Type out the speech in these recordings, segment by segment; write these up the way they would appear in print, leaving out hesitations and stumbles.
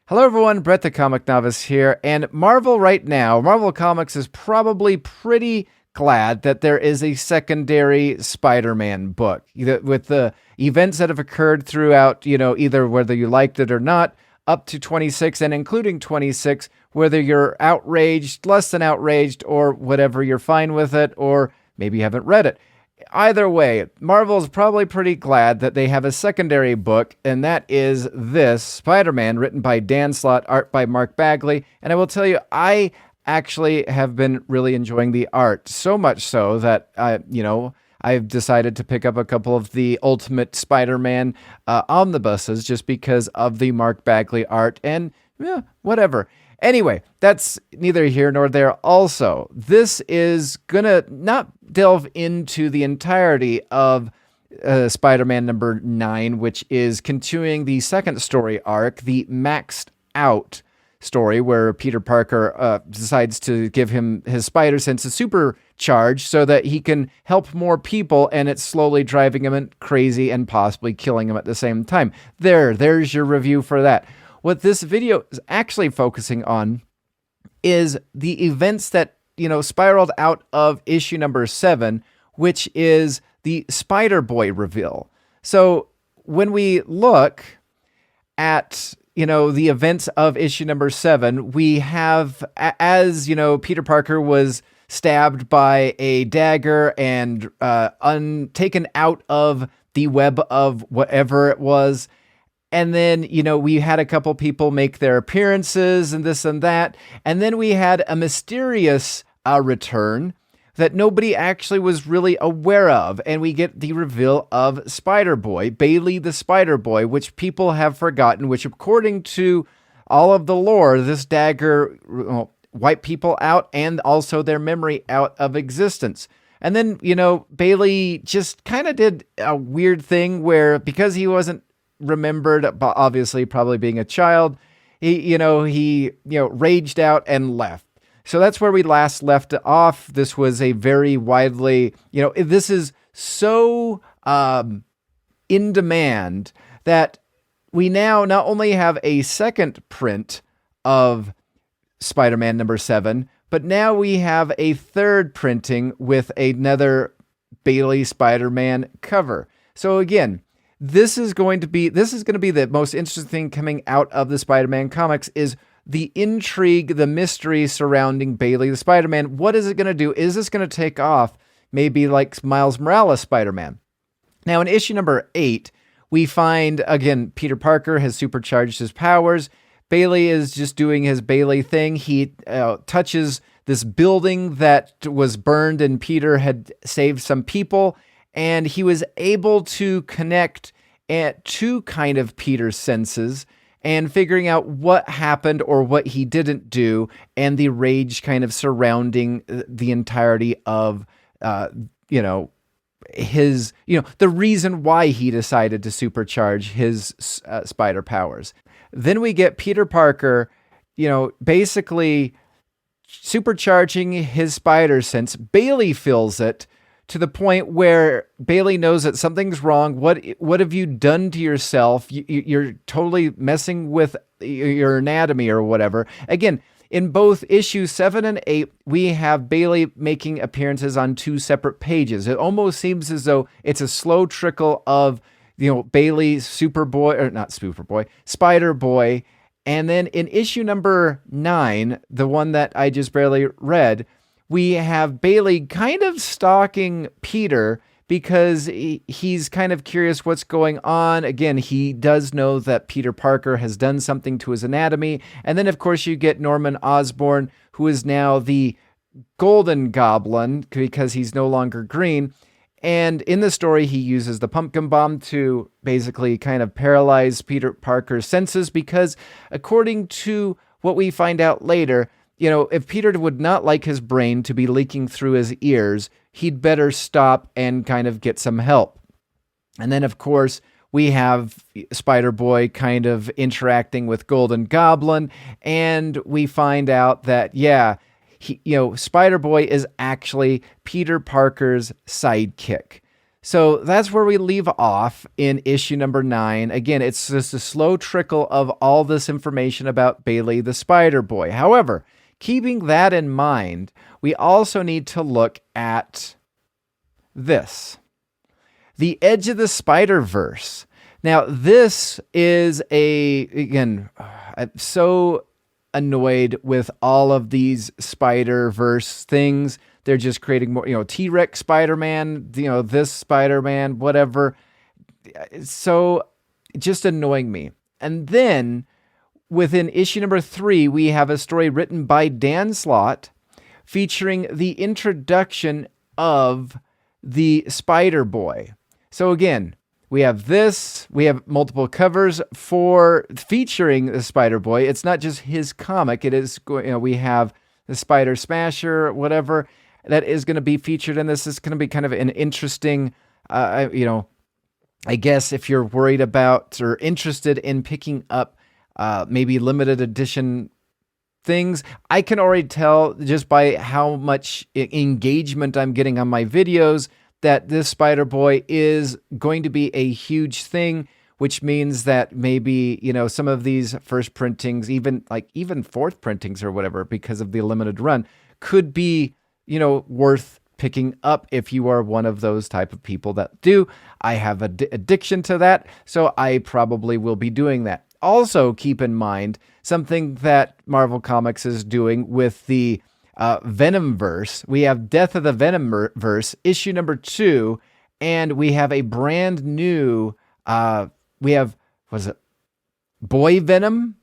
Hello everyone, Brett the Comic Novice here, and Marvel right now, Marvel Comics is probably pretty glad that there is a secondary Spider-Man book. With the events that have occurred throughout, either whether you liked it or not, up to 26 and including 26, whether you're outraged, less than outraged, or whatever, you're fine with it, or maybe you haven't read it. Either way, Marvel's probably pretty glad that they have a secondary book, and that is this, Spider-Man, written by Dan Slott, art by Mark Bagley. And I will tell you, I actually have been really enjoying the art, so much so that, I've decided to pick up a couple of the Ultimate Spider-Man omnibuses just because of the Mark Bagley art, and whatever. Anyway, that's neither here nor there. Also, this is gonna not delve into the entirety of Spider-Man number 9, which is continuing the second story arc, the Maxed Out story, where Peter Parker decides to give him his spider sense a supercharge so that he can help more people, and it's slowly driving him crazy and possibly killing him at the same time. There's your review for that. What this video is actually focusing on is the events that, spiraled out of issue number 7, which is the SpiderBoy reveal. So when we look at, the events of issue number 7, we have, as, Peter Parker was stabbed by a dagger and taken out of the web of whatever it was. And then, we had a couple people make their appearances and this and that. And then we had a mysterious return that nobody actually was really aware of. And we get the reveal of SpiderBoy, Bailey the SpiderBoy, which people have forgotten, which according to all of the lore, this dagger wiped people out and also their memory out of existence. And then, Bailey just kind of did a weird thing where, because he wasn't remembered, obviously probably being a child, he raged out and left. So that's where we last left off. This was a very widely, this is so in demand that we now not only have a second print of Spider-Man number 7, but now we have a third printing with another Bailey Spider-Man cover. So again, This is going to be the most interesting thing coming out of the Spider-Man comics, is the intrigue, the mystery surrounding Bailey the Spider-Man. What is it going to do? Is this going to take off maybe like Miles Morales Spider-Man? Now, in issue number 8, we find, again, Peter Parker has supercharged his powers. Bailey is just doing his Bailey thing. He touches this building that was burned, and Peter had saved some people. And he was able to connect to kind of Peter's senses and figuring out what happened or what he didn't do, and the rage kind of surrounding the entirety of, his, the reason why he decided to supercharge his spider powers. Then we get Peter Parker, basically supercharging his spider sense. Bailey feels it, to the point where Bailey knows that something's wrong. What have you done to yourself? You're totally messing with your anatomy or whatever. Again, in both issues 7 and 8, we have Bailey making appearances on 2 separate pages. It almost seems as though it's a slow trickle of, Bailey SpiderBoy. And then in issue number 9, the one that I just barely read, we have Bailey kind of stalking Peter because he's kind of curious what's going on. Again, he does know that Peter Parker has done something to his anatomy. And then, of course, you get Norman Osborn, who is now the Golden Goblin because he's no longer green. And in the story, he uses the pumpkin bomb to basically kind of paralyze Peter Parker's senses because, according to what we find out later, if Peter would not like his brain to be leaking through his ears, he'd better stop and kind of get some help. And then, of course, we have SpiderBoy kind of interacting with Golden Goblin, and we find out that, SpiderBoy is actually Peter Parker's sidekick. So that's where we leave off in issue number 9. Again, it's just a slow trickle of all this information about Bailey the Spider-Boy. However, keeping that in mind, we also need to look at this. The Edge of the Spider-Verse. Now, this is again, I'm so annoyed with all of these Spider-Verse things. They're just creating more, T-Rex Spider-Man, this Spider-Man, whatever. It's so just annoying me. And then within issue number 3, we have a story written by Dan Slott featuring the introduction of the SpiderBoy. So again, we have this, we have multiple covers for featuring the SpiderBoy. It's not just his comic. It is, we have the Spider Smasher, whatever, that is going to be featured in this. Is going to be kind of an interesting, I guess if you're worried about or interested in picking up maybe limited edition things, I can already tell just by how much engagement I'm getting on my videos that this SpiderBoy is going to be a huge thing, which means that maybe, some of these first printings, even fourth printings or whatever, because of the limited run, could be, worth picking up if you are one of those type of people that do. I have an addiction to that, so I probably will be doing that. Also, keep in mind something that Marvel Comics is doing with the Venom-verse. We have Death of the Venom-verse, issue number 2, and we have a brand new, Boy Venom?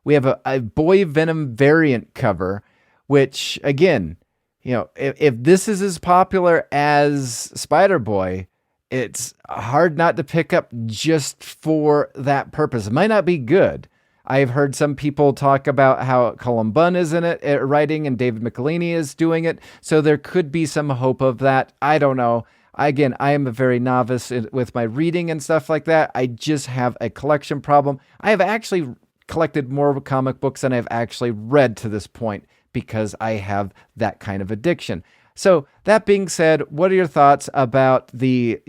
We have a Boy Venom variant cover, which, again, if this is as popular as Spider-Boy, it's hard not to pick up just for that purpose. It might not be good. I've heard some people talk about how Cullen Bunn is in it writing and David McElhaney is doing it. So there could be some hope of that. I don't know. Again, I am a very novice with my reading and stuff like that. I just have a collection problem. I have actually collected more comic books than I've actually read to this point because I have that kind of addiction. So that being said, what are your thoughts about the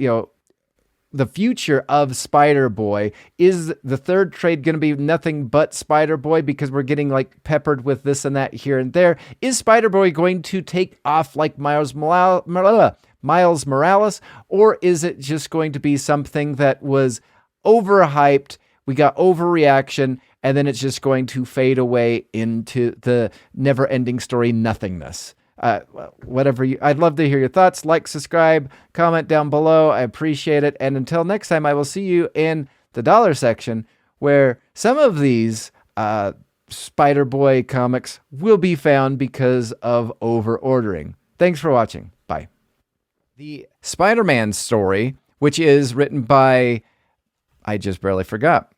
future of SpiderBoy? Is the third trade going to be nothing but SpiderBoy because we're getting peppered with this and that here and there? Is SpiderBoy going to take off like Miles Morales, or is it just going to be something that was overhyped? We got overreaction, and then it's just going to fade away into the never-ending story nothingness. I'd love to hear your thoughts. Like, subscribe, comment down below. I appreciate it. And until next time, I will see you in the dollar section where some of these SpiderBoy comics will be found because of over-ordering. Thanks for watching. Bye. The Spider-Man story, which is written by, I just barely forgot.